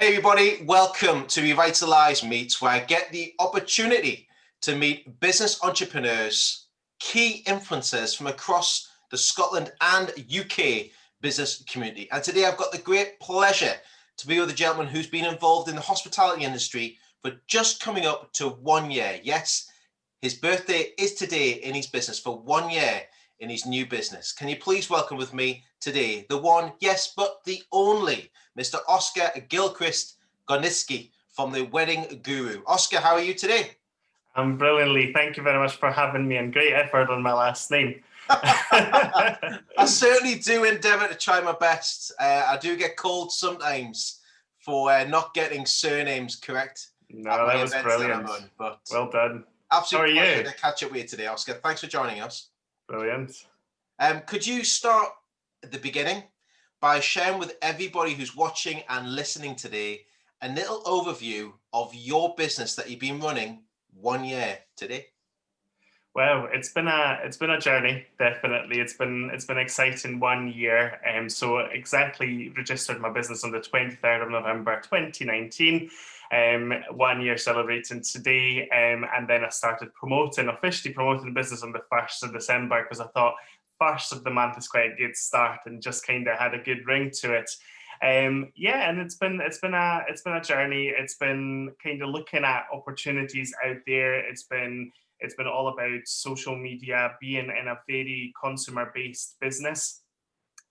Hey everybody, welcome to Revitalise Meets, where I get the opportunity to meet business entrepreneurs, key influencers from across the Scotland and UK business community. And today I've got the great pleasure to be with a gentleman who's been involved in the hospitality industry for just coming up to 1 year. Yes, his birthday is today in his business for 1 year in his new business. Can you please welcome with me today the one, yes, but the only, Mr. Oskar Gilchrist Grodnicki from the Wedding Guru. Oskar, how are you today? I'm brilliantly. Thank you very much for having me, and great effort on my last name. I certainly do endeavour to try my best. I do get called sometimes for not getting surnames correct. No, that was brilliant. But well done. Absolute pleasure to catch up with you today, Oskar. Thanks for joining us. Brilliant. Could you start at the beginning by sharing with everybody who's watching and listening today a little overview of your business that you've been running 1 year today? Well, it's been a journey, definitely. It's been exciting 1 year. So exactly registered my business on the 23rd of November 2019. 1 year celebrating today, and then I started officially promoting the business on the 1st of December, because I thought 1st of the month is quite a good start and just kind of had a good ring to it. Yeah, and it's been a journey. It's been kind of looking at opportunities out there. It's been all about social media, being in a very consumer-based business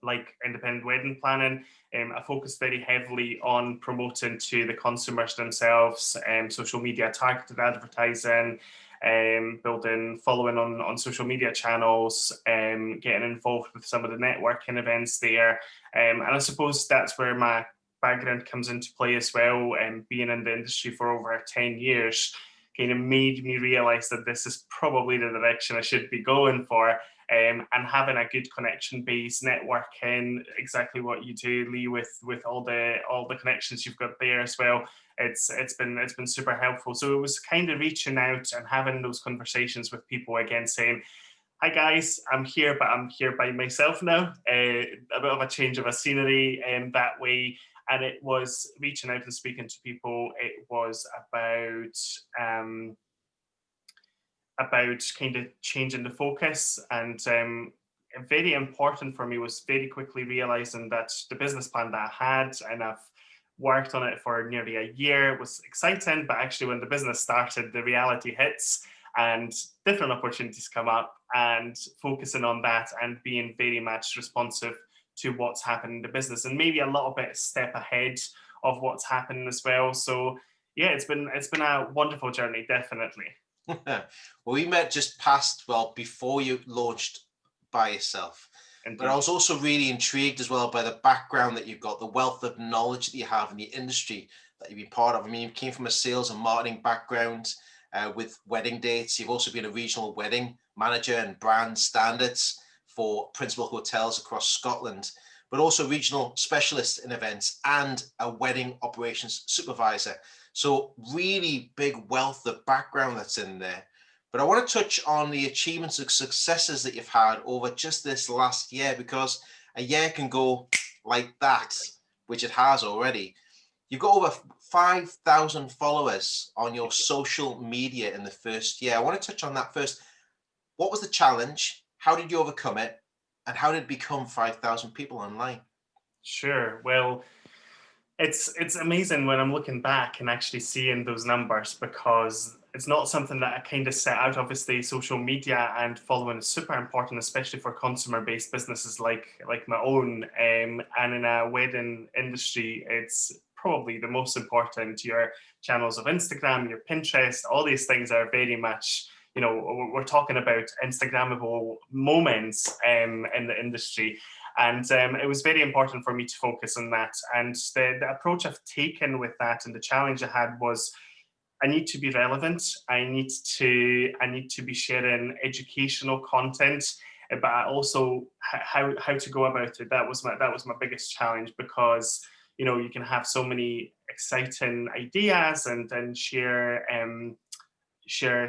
like independent wedding planning. I focus very heavily on promoting to the consumers themselves, social media targeted advertising, building following on social media channels, getting involved with some of the networking events there. And I suppose that's where my background comes into play as well, and being in the industry for over 10 years kind of made me realize that this is probably the direction I should be going for. And having a good connection-based networking, exactly what you do, Lee, with all the connections you've got there as well. It's been super helpful. So it was kind of reaching out and having those conversations with people again, saying, "Hi guys, I'm here, but I'm here by myself now." A bit of a change of a scenery that way. And it was reaching out and speaking to people. It was about kind of changing the focus, and very important for me was very quickly realizing that the business plan that I had, and I've worked on it for nearly a year, was exciting, but actually when the business started, the reality hits and different opportunities come up, and focusing on that and being very much responsive to what's happening in the business, and maybe a little bit step ahead of what's happening as well. So yeah, it's been a wonderful journey, definitely. Well, we met just before you launched by yourself. Indeed. But I was also really intrigued as well by the background that you've got, the wealth of knowledge that you have in the industry that you've been part of. I mean, you came from a sales and marketing background with wedding dates. You've also been a regional wedding manager and brand standards for principal hotels across Scotland, but also regional specialist in events and a wedding operations supervisor. So really big wealth of background that's in there. But I want to touch on the achievements and successes that you've had over just this last year, because a year can go like that, which it has already. You've got over 5,000 followers on your social media in the first year. I want to touch on that first. What was the challenge? How did you overcome it? And how did it become 5,000 people online? Sure. Well, it's amazing when I'm looking back and actually seeing those numbers, because it's not something that I kind of set out. Obviously, social media and following is super important, especially for consumer-based businesses like my own. And in a wedding industry, it's probably the most important. Your channels of Instagram, your Pinterest, all these things are very much, you know, we're talking about Instagrammable moments in the industry. And it was very important for me to focus on that. And the approach I've taken with that, and the challenge I had, was I need to be relevant. I need to be sharing educational content, but I also how to go about it. That was my biggest challenge, because you know, you can have so many exciting ideas and share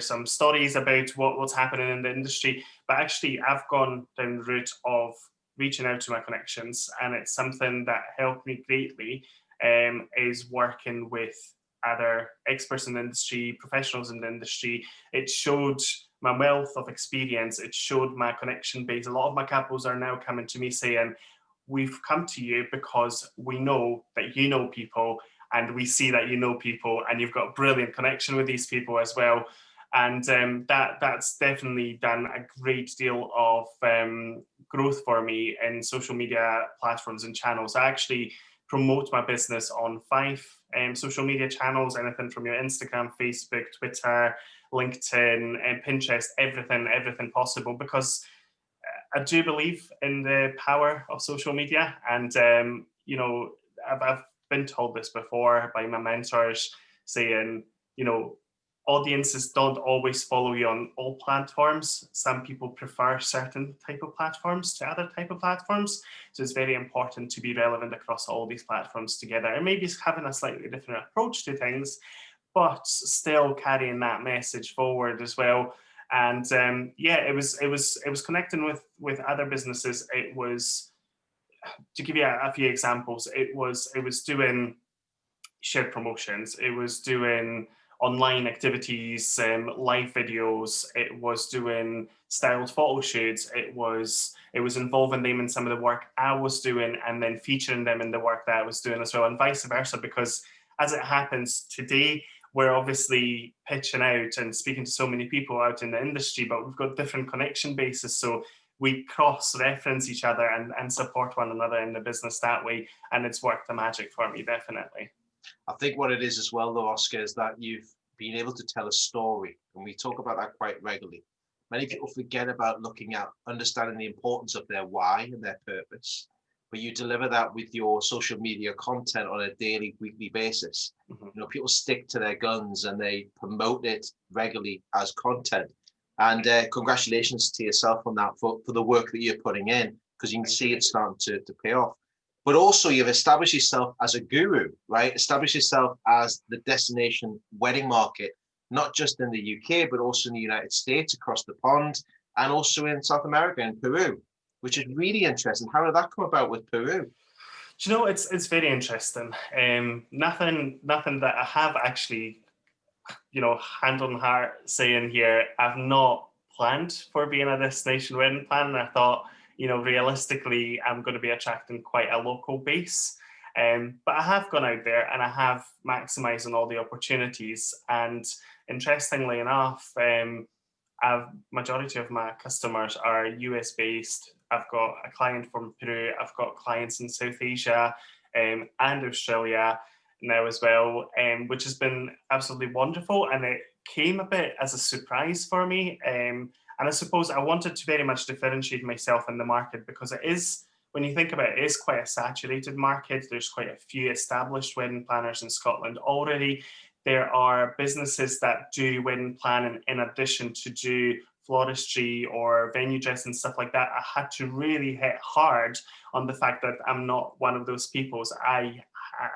some stories about what's happening in the industry, but actually I've gone down the route of reaching out to my connections, and it's something that helped me greatly, is working with other experts in the industry, professionals in the industry. It showed my wealth of experience. It showed my connection base. A lot of my capos are now coming to me saying, we've come to you because we know that you know people, and we see that you know people, and you've got a brilliant connection with these people as well. And that's definitely done a great deal of growth for me in social media platforms and channels. I actually promote my business on 5 social media channels, anything from your Instagram, Facebook, Twitter, LinkedIn, and Pinterest, everything possible, because I do believe in the power of social media. And, you know, I've been told this before by my mentors, saying, you know, audiences don't always follow you on all platforms. Some people prefer certain type of platforms to other type of platforms. So it's very important to be relevant across all these platforms together, and maybe having a slightly different approach to things, but still carrying that message forward as well. And yeah, it was connecting with other businesses. It was, to give you a few examples, it was doing shared promotions, it was doing online activities, live videos, it was doing styled photo shoots, it was involving them in some of the work I was doing, and then featuring them in the work that I was doing as well, and vice versa. Because as it happens today, we're obviously pitching out and speaking to so many people out in the industry, but we've got different connection bases. So we cross-reference each other and support one another in the business that way. And it's worked the magic for me, definitely. I think what it is as well, though, Oskar, is that you've been able to tell a story, and we talk about that quite regularly. Many people forget about looking at understanding the importance of their why and their purpose, but you deliver that with your social media content on a daily, weekly basis. Mm-hmm. You know, people stick to their guns and they promote it regularly as content. And congratulations to yourself on that for the work that you're putting in, because you can see it starting to pay off. But also you've established yourself as a guru, right? Established yourself as the destination wedding market, not just in the UK, but also in the United States, across the pond, and also in South America and Peru, which is really interesting. How did that come about with Peru? Do you know, it's very interesting. Nothing that I have actually, you know, hand on heart saying here, I've not planned for being a destination wedding planner. I thought, you know, realistically, I'm going to be attracting quite a local base. But I have gone out there and I have maximized on all the opportunities. And interestingly enough, majority of my customers are US based. I've got a client from Peru. I've got clients in South Asia and Australia now as well, which has been absolutely wonderful. And it came a bit as a surprise for me. And I suppose I wanted to very much differentiate myself in the market, because it is, when you think about it, it is quite a saturated market. There's quite a few established wedding planners in Scotland already. There are businesses that do wedding planning in addition to do floristry or venue dress and stuff like that. I had to really hit hard on the fact that I'm not one of those people. I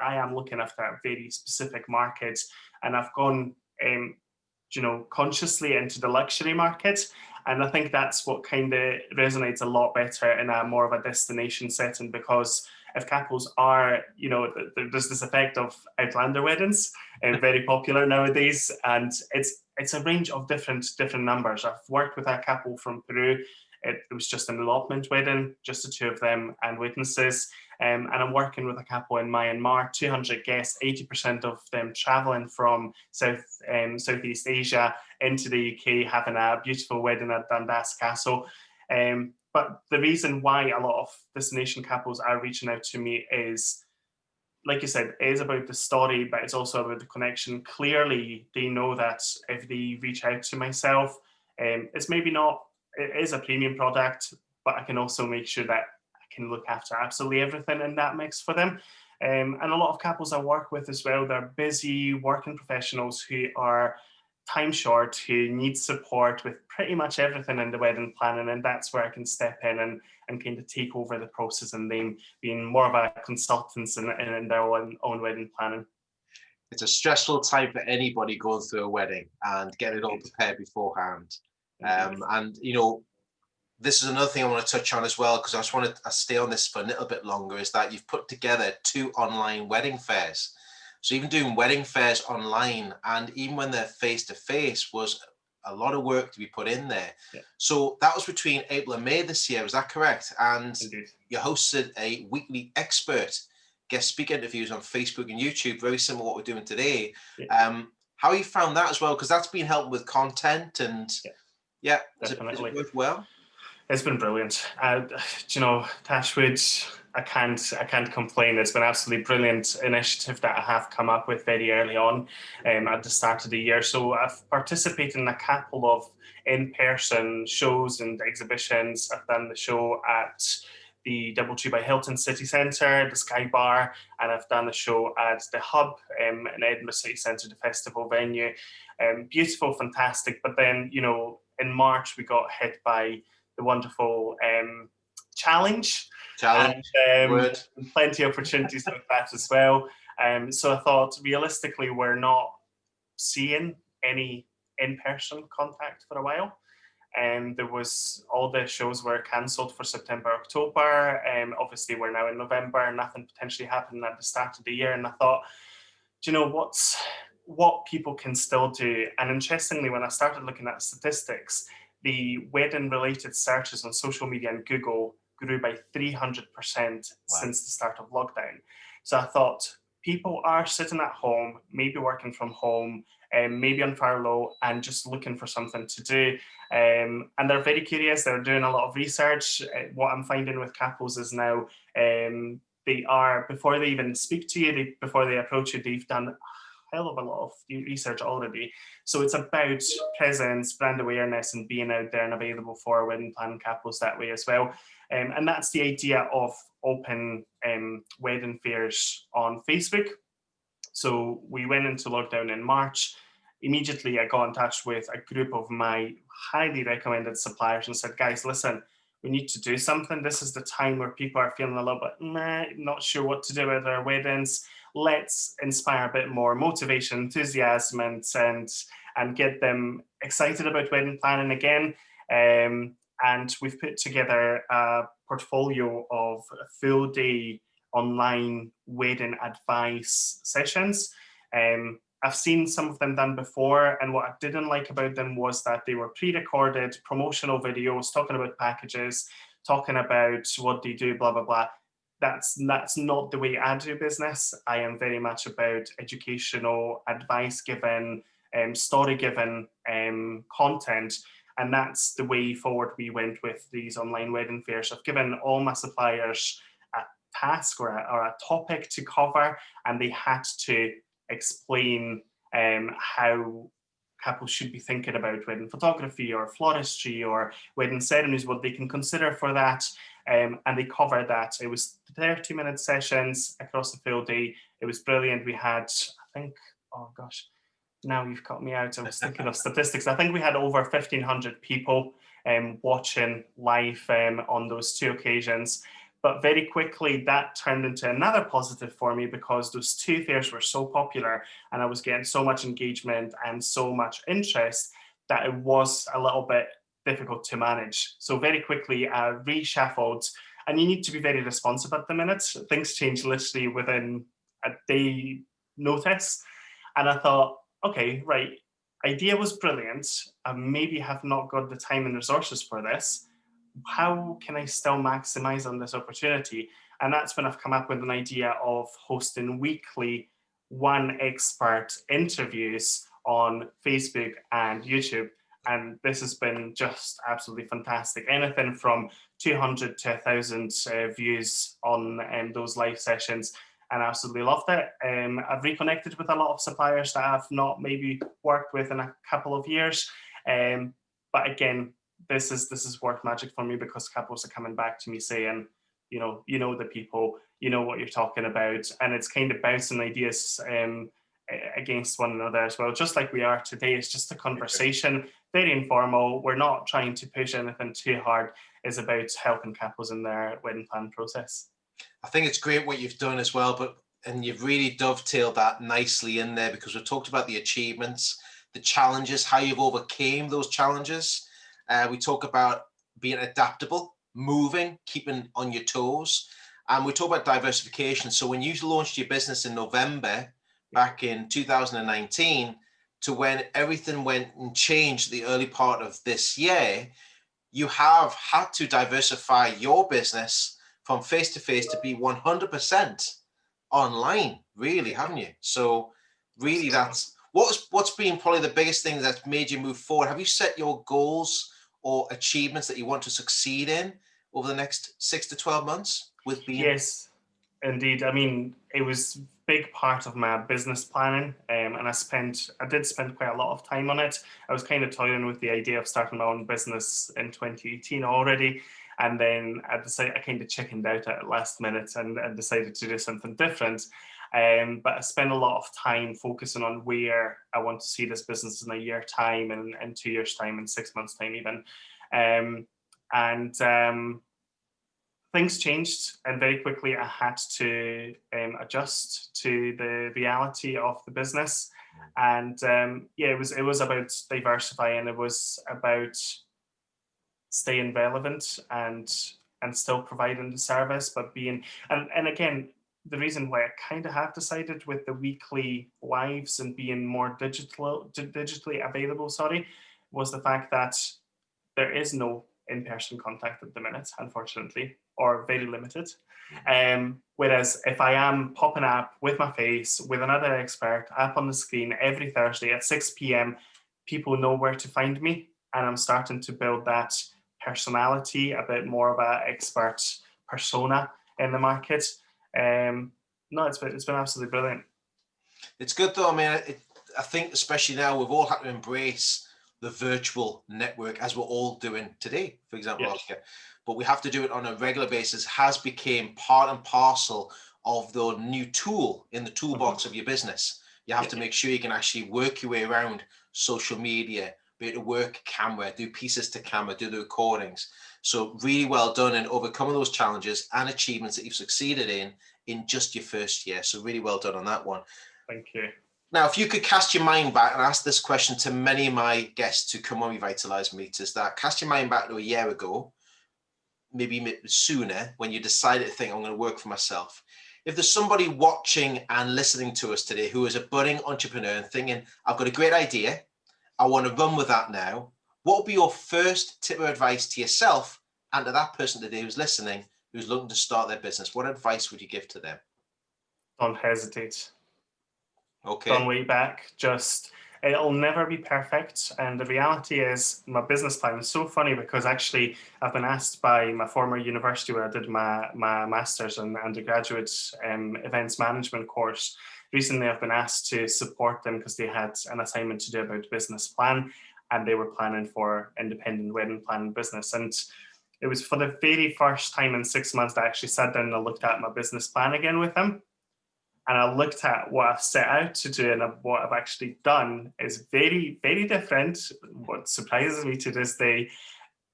am looking after a very specific market, and I've gone, you know, consciously into the luxury market. And I think that's what kind of resonates a lot better in a more of a destination setting, because if couples are, you know, there's this effect of Outlander weddings, and very popular nowadays, and it's a range of different numbers. I've worked with a couple from Peru. It was just an elopement wedding, just the two of them and witnesses. And I'm working with a couple in Myanmar, 200 guests, 80% of them traveling from Southeast Asia into the UK, having a beautiful wedding at Dundas Castle. But the reason why a lot of destination couples are reaching out to me is, like you said, it is about the story, but it's also about the connection. Clearly, they know that if they reach out to myself, it's maybe not, it is a premium product, but I can also make sure that I can look after absolutely everything in that mix for them. And a lot of couples I work with as well, they're busy working professionals who are time short, who need support with pretty much everything in the wedding planning, and that's where I can step in and kind of take over the process, and then being more of a consultant in their own wedding planning. It's a stressful time for anybody going through a wedding and getting it all prepared beforehand. And you know, this is another thing I want to touch on as well, because I just want to stay on this for a little bit longer, is that you've put together 2 online wedding fairs. So even doing wedding fairs online, and even when they're face-to-face, was a lot of work to be put in there. Yeah. So that was between April and May this year, is that correct? And Indeed. You hosted a weekly expert guest speaker interviews on Facebook and YouTube, very similar to what we're doing today. Yeah. How you found that as well? Because that's been helping with content and has it worked well? It's been brilliant. Tashwood, I can't complain. It's been absolutely brilliant initiative that I have come up with very early on at the start of the year. So I've participated in a couple of in-person shows and exhibitions. I've done the show at the DoubleTree by Hilton City Centre, the Sky Bar, and I've done a show at the Hub in Edinburgh City Centre, the festival venue. Beautiful, fantastic. But then, in March, we got hit by the wonderful challenge. And plenty of opportunities with that as well. So I thought, realistically, we're not seeing any in-person contact for a while. There was, all the shows were cancelled for September, October. Obviously, we're now in November, nothing potentially happened at the start of the year. And I thought, what people can still do? And interestingly, when I started looking at statistics, the wedding-related searches on social media and Google grew by 300% since the start of lockdown. So I thought, people are sitting at home, maybe working from home, maybe on furlough, and just looking for something to do. And they're very curious. They're doing a lot of research. What I'm finding with couples is now they are, before they even speak to you, before they approach you, they've done hell of a lot of research already. So it's about presence, brand awareness, and being out there and available for wedding planning couples that way as well. And that's the idea of open wedding fairs on Facebook. So we went into lockdown in March. Immediately, I got in touch with a group of my highly recommended suppliers and said, guys, listen, we need to do something. This is the time where people are feeling a little bit, not sure what to do with their weddings. Let's inspire a bit more motivation, enthusiasm, and get them excited about wedding planning again. And we've put together a portfolio of full day online wedding advice sessions. I've seen some of them done before, and what I didn't like about them was that they were pre-recorded promotional videos talking about packages, talking about what they do, blah, blah, blah. That's not the way I do business. I am very much about educational, advice-given, story-given content, and that's the way forward we went with these online wedding fairs. I've given all my suppliers a task or a topic to cover, and they had to explain how couples should be thinking about wedding photography or floristry or wedding ceremonies, what they can consider for that. And they covered that. It was 30-minute sessions across the full day. It was brilliant. We had, I think, oh gosh, now you've cut me out. I was thinking of statistics. I think we had over 1,500 people watching live on those 2 occasions. But very quickly, that turned into another positive for me, because those 2 fairs were so popular and I was getting so much engagement and so much interest that it was a little bit difficult to manage. So very quickly, I reshuffled, and you need to be very responsive at the minute. Things change literally within a day notice. And I thought, okay, right, idea was brilliant. I maybe have not got the time and resources for this. How can I still maximize on this opportunity? And that's when I've come up with an idea of hosting weekly one expert interviews on Facebook and YouTube. And this has been just absolutely fantastic. Anything from 200 to 1,000 views on those live sessions, and absolutely loved it. I've reconnected with a lot of suppliers that I've not maybe worked with in a couple of years. But again, this is worth magic for me, because couples are coming back to me saying, you know the people, you know what you're talking about, and it's kind of bouncing ideas against one another as well, just like we are today. It's just a conversation, very informal. We're not trying to push anything too hard. It's about helping couples in their wedding plan process. I think it's great what you've done as well, and you've really dovetailed that nicely in there, because we've talked about the achievements, the challenges, how you've overcame those challenges. We talk about being adaptable, moving, keeping on your toes. And we talk about diversification. So when you launched your business in November back in 2019 to when everything went and changed the early part of this year, you have had to diversify your business from face-to-face to be 100% online, really, haven't you? So really, that's what's been probably the biggest thing that's made you move forward. Have you set your goals or achievements that you want to succeed in over the next 6 to 12 months with being? Yes, indeed. I mean, it was a big part of my business planning, and I did spend quite a lot of time on it. I was kind of toying with the idea of starting my own business in 2018 already, and then I kind of chickened out at the last minute and decided to do something different. But I spent a lot of time focusing on where I want to see this business in a year time, and 2 years time, and 6 months time even. And things changed, and very quickly I had to adjust to the reality of the business. And it was about diversifying. It was about staying relevant and still providing the service, but being and again, the reason why I kind of have decided with the weekly lives and being more digitally available, was the fact that there is no in-person contact at the minute, unfortunately, or very limited. Whereas if I am popping up with my face, with another expert up on the screen every Thursday at 6 p.m., people know where to find me, and I'm starting to build that personality, a bit more of an expert persona in the market. No, it's been absolutely brilliant. It's good though. I mean, I think especially now we've all had to embrace the virtual network as we're all doing today, for example, Oskar. But we have to do it on a regular basis. Has become part and parcel of the new tool in the toolbox of your business. You have to make sure you can actually work your way around social media, be able to work camera, do pieces to camera, do the recordings. So really well done in overcoming those challenges and achievements that you've succeeded in just your first year. So really well done on that one. Thank you. Now, if you could cast your mind back, and ask this question to many of my guests who come on Revitalise Meets, is that cast your mind back to a year ago, maybe sooner, when you decided to think, I'm going to work for myself. If there's somebody watching and listening to us today who is a budding entrepreneur and thinking, I've got a great idea, I want to run with that now, what would be your first tip of advice to yourself and to that person today who's listening, who's looking to start their business? What advice would you give to them? Don't hesitate. Okay. Don't wait back. It'll never be perfect. And the reality is, my business plan is so funny because actually I've been asked by my former university where I did my master's and undergraduate events management course. Recently, I've been asked to support them because they had an assignment to do about business plan, and they were planning for independent wedding planning business. And it was for the very first time in 6 months that I actually sat down and looked at my business plan again with them. And I looked at what I've set out to do and what I've actually done is very, very different, what surprises me to this day.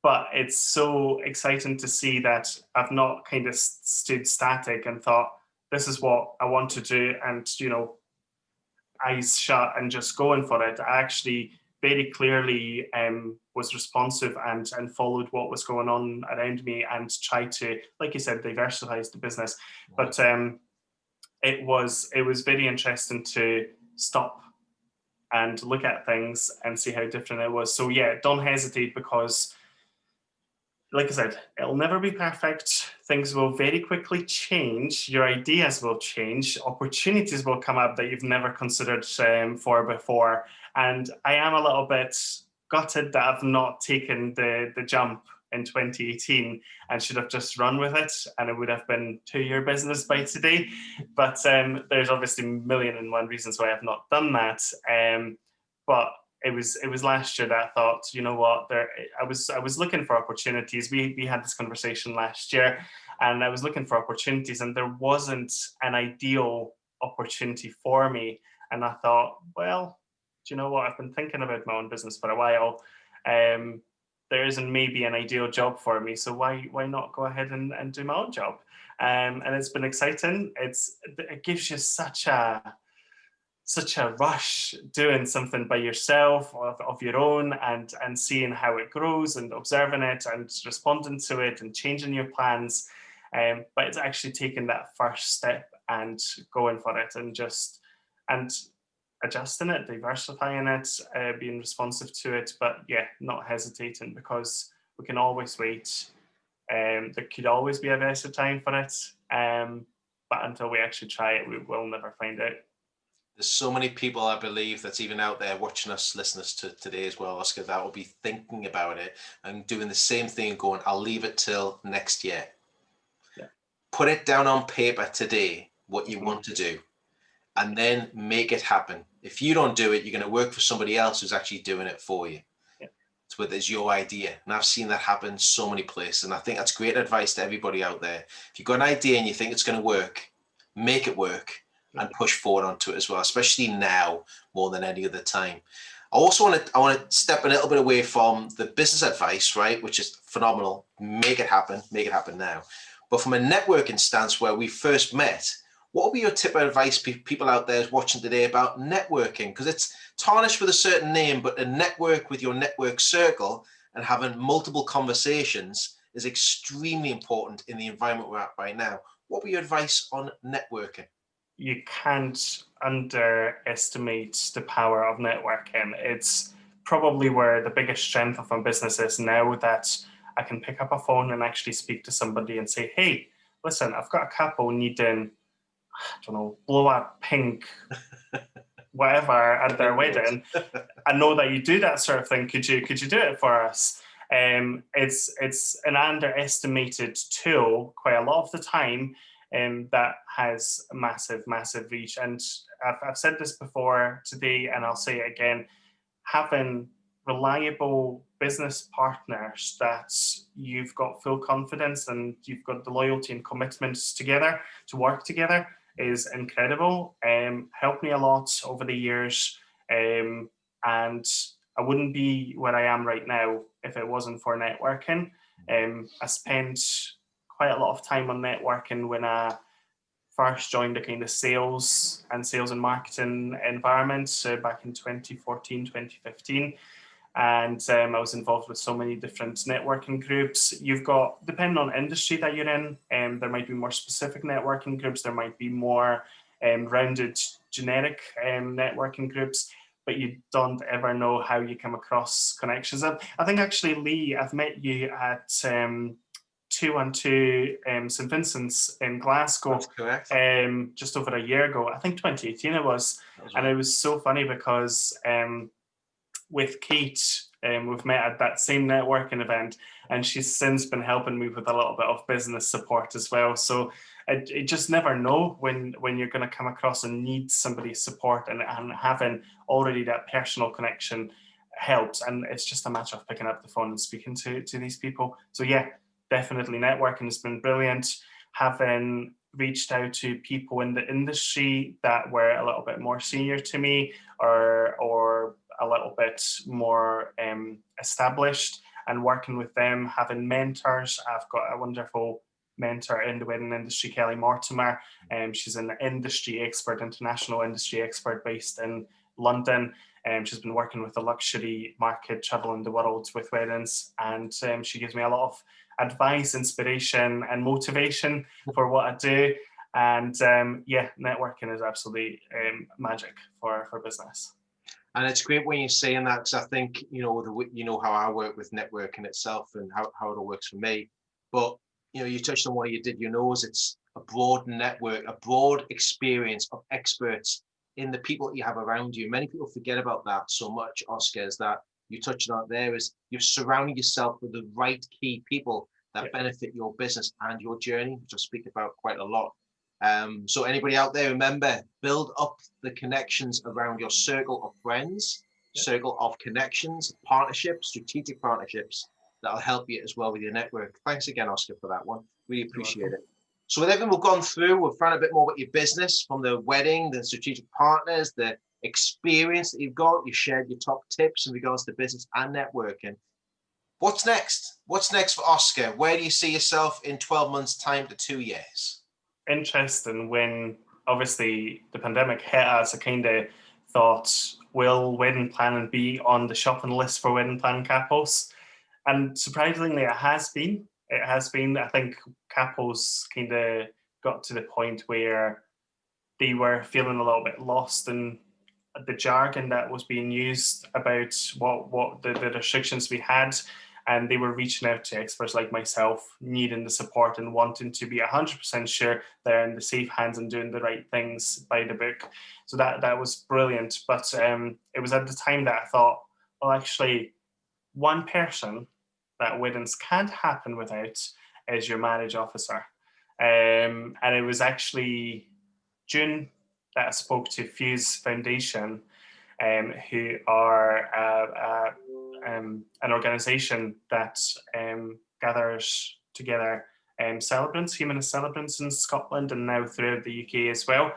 But it's so exciting to see that I've not kind of stood static and thought, this is what I want to do, and, eyes shut and just going for it. I actually very clearly was responsive and followed what was going on around me and tried to, like you said, diversify the business. But it was very interesting to stop and look at things and see how different it was. So yeah, don't hesitate, because like I said, it'll never be perfect. Things will very quickly change. Your ideas will change. Opportunities will come up that you've never considered for before. And I am a little bit gutted that I've not taken the jump in 2018 and should have just run with it, and it would have been 2-year business by today. But there's obviously a million and one reasons why I've not done that. But it was last year that I thought, you know what, I was looking for opportunities. We had this conversation last year, and I was looking for opportunities, and there wasn't an ideal opportunity for me. And I thought, well, do you know what? I've been thinking about my own business for a while. There isn't maybe an ideal job for me, so why not go ahead and do my own job? And it's been exciting. It gives you such such a rush doing something by yourself of your own and seeing how it grows and observing it and responding to it and changing your plans. But it's actually taking that first step and going for it and adjusting it, diversifying it, being responsive to it, but yeah, not hesitating, because we can always wait. There could always be a better time for it. But until we actually try it, we will never find out. There's so many people, I believe, that's even out there watching us, listening to today as well, Oskar, that will be thinking about it and doing the same thing and going, I'll leave it till next year. Yeah. Put it down on paper today, what you want to do, and then make it happen. If you don't do it, you're going to work for somebody else who's actually doing it for you. Yeah. It's whether it's your idea. And I've seen that happen so many places. And I think that's great advice to everybody out there. If you've got an idea and you think it's going to work, make it work. And push forward onto it as well, especially now more than any other time. I also want to step a little bit away from the business advice, right, which is phenomenal. Make it happen now. But from a networking stance, where we first met, what would be your tip of advice to people out there watching today about networking? Because it's tarnished with a certain name, but to network with your network circle and having multiple conversations is extremely important in the environment we're at right now. What would be your advice on networking? You can't underestimate the power of networking. It's probably where the biggest strength of my business is now, that I can pick up a phone and actually speak to somebody and say, hey, listen, I've got a couple needing, I don't know, blow up pink, whatever at their wedding. I know that you do that sort of thing. Could you do it for us? It's an underestimated tool quite a lot of the time. That has massive reach. And I've said this before today, and I'll say it again, having reliable business partners that you've got full confidence and you've got the loyalty and commitments together to work together is incredible. Helped me a lot over the years. And I wouldn't be where I am right now if it wasn't for networking. I spent quite a lot of time on networking when I first joined the kind of sales and marketing environment, so back in 2014, 2015. And I was involved with so many different networking groups. You've got, depending on industry that you're in, there might be more specific networking groups. There might be more rounded generic networking groups, but you don't ever know how you come across connections. I think actually, Lee, I've met you at 212 St. Vincent's in Glasgow. That's correct. Just over a year ago. I think 2018 it was. And it was so funny because with Kate, we've met at that same networking event, and she's since been helping me with a little bit of business support as well. So you just never know when you're going to come across and need somebody's support, and having already that personal connection helps. And it's just a matter of picking up the phone and speaking to these people. So yeah, definitely networking has been brilliant. Having reached out to people in the industry that were a little bit more senior to me, or a little bit more established, and working with them, having mentors. I've got a wonderful mentor in the wedding industry, Kelly Mortimer. She's an industry expert, international industry expert based in London. She's been working with the luxury market, traveling the world with weddings, and she gives me a lot of advice, inspiration, and motivation for what I do. And yeah, networking is absolutely magic for business. And it's great when you're saying that, because I think, you know how I work with networking itself and how it all works for me. But, you touched on what you did, it's a broad network, a broad experience of experts in the people that you have around you. Many people forget about that so much, Oskar, is that you touched on it there, is you're surrounding yourself with the right key people that benefit your business and your journey, which I speak about quite a lot. So anybody out there, remember, build up the connections around your circle of friends, circle of connections, partnerships, strategic partnerships that'll help you as well with your network. Thanks again, Oskar, for that one. Really appreciate it. So with everything we've gone through, we've found a bit more about your business, from the wedding, the strategic partners, the experience that you've got. You shared your top tips in regards to business and networking. What's next? What's next for Oskar? Where do you see yourself in 12 months' time to 2 years? Interesting when obviously the pandemic hit us, I kind of thought, will wedding planning be on the shopping list for wedding planning capos? And surprisingly, it has been. It has been. I think capos kind of got to the point where they were feeling a little bit lost in the jargon that was being used about what the restrictions we had, and they were reaching out to experts like myself, needing the support and wanting to be 100% sure they're in the safe hands and doing the right things by the book. So that was brilliant. But it was at the time that I thought, well, actually, one person that weddings can't happen without is your marriage officer. And it was actually June that I spoke to Fuse Foundation, who are an organisation that gathers together celebrants, humanist celebrants in Scotland and now throughout the UK as well.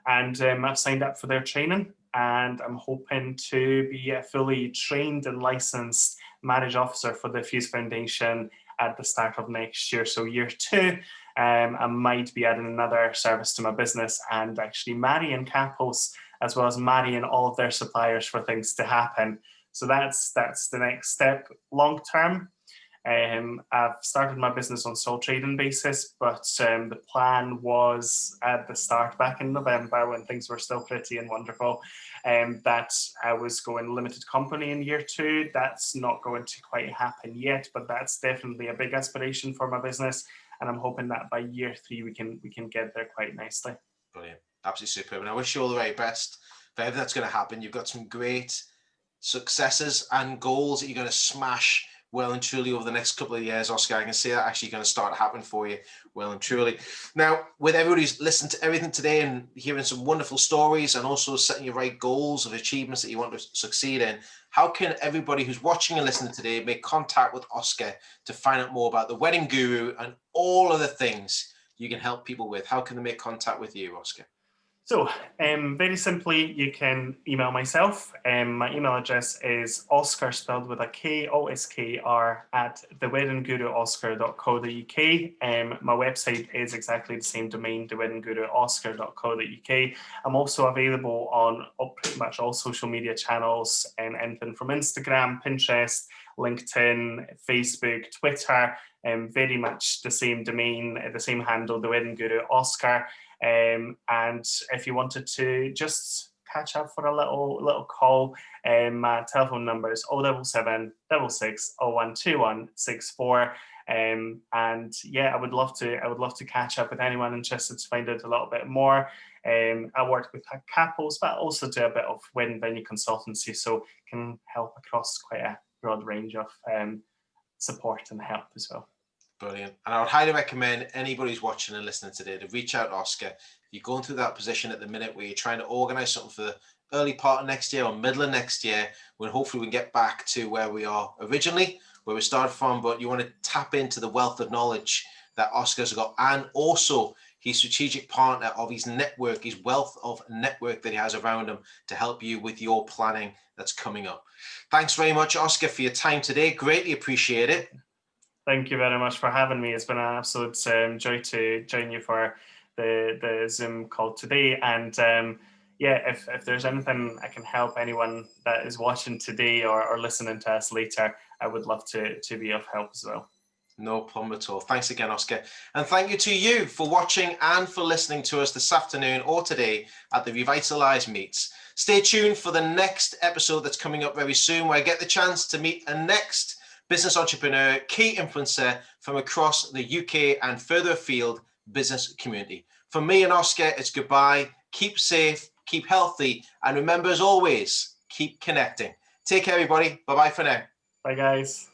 And I've signed up for their training, and I'm hoping to be a fully trained and licensed marriage officer for the Fuse Foundation at the start of next year. So year 2, I might be adding another service to my business and actually marrying capos, as well as marrying all of their suppliers for things to happen. So that's the next step. Long term, I've started my business on sole trading basis, but the plan was at the start back in November, when things were still pretty and wonderful, that I was going limited company in year 2. That's not going to quite happen yet, but that's definitely a big aspiration for my business. And I'm hoping that by year 3, we can get there quite nicely. Brilliant. Absolutely superb. And I wish you all the very best for everything that's going to happen. You've got some great successes and goals that you're going to smash well and truly over the next couple of years, Oskar. I can see that actually going to start happening for you well and truly. Now, with everybody who's listened to everything today and hearing some wonderful stories and also setting your right goals of achievements that you want to succeed in, how can everybody who's watching and listening today make contact with Oskar to find out more about the Wedding Guru and all of the things you can help people with? How can they make contact with you, Oskar? So very simply, you can email myself. My email address is Oskar, spelled with a K, O-S-K-R, at theweddingguruoskar.co.uk. My website is exactly the same domain, theweddingguruoskar.co.uk. I'm also available on pretty much all social media channels, anything from Instagram, Pinterest, LinkedIn, Facebook, Twitter, very much the same domain, the same handle, The Wedding Guru Oskar. And if you wanted to just catch up for a little call, my telephone number is 077 66 0121 64. And yeah, I would love to catch up with anyone interested to find out a little bit more. I work with capos, but also do a bit of wedding venue consultancy, so can help across quite a broad range of support and help as well. Brilliant. And I would highly recommend anybody who's watching and listening today to reach out to Oskar. If you're going through that position at the minute where you're trying to organise something for the early part of next year or middle of next year, when hopefully we can get back to where we are originally, where we started from, but you want to tap into the wealth of knowledge that Oskar's got, and also his strategic partner of his network, his wealth of network that he has around him to help you with your planning that's coming up. Thanks very much, Oskar, for your time today. Greatly appreciate it. Thank you very much for having me. It's been an absolute joy to join you for the Zoom call today. And yeah, if there's anything I can help anyone that is watching today or listening to us later, I would love to be of help as well. No problem at all. Thanks again, Oskar. And thank you to you for watching and for listening to us this afternoon or today at the Revitalise Meets. Stay tuned for the next episode that's coming up very soon, where I get the chance to meet a next business entrepreneur, key influencer from across the UK and further afield business community. For me and Oskar, it's goodbye. Keep safe, keep healthy, and remember, as always, keep connecting. Take care, everybody. Bye-bye for now. Bye, guys.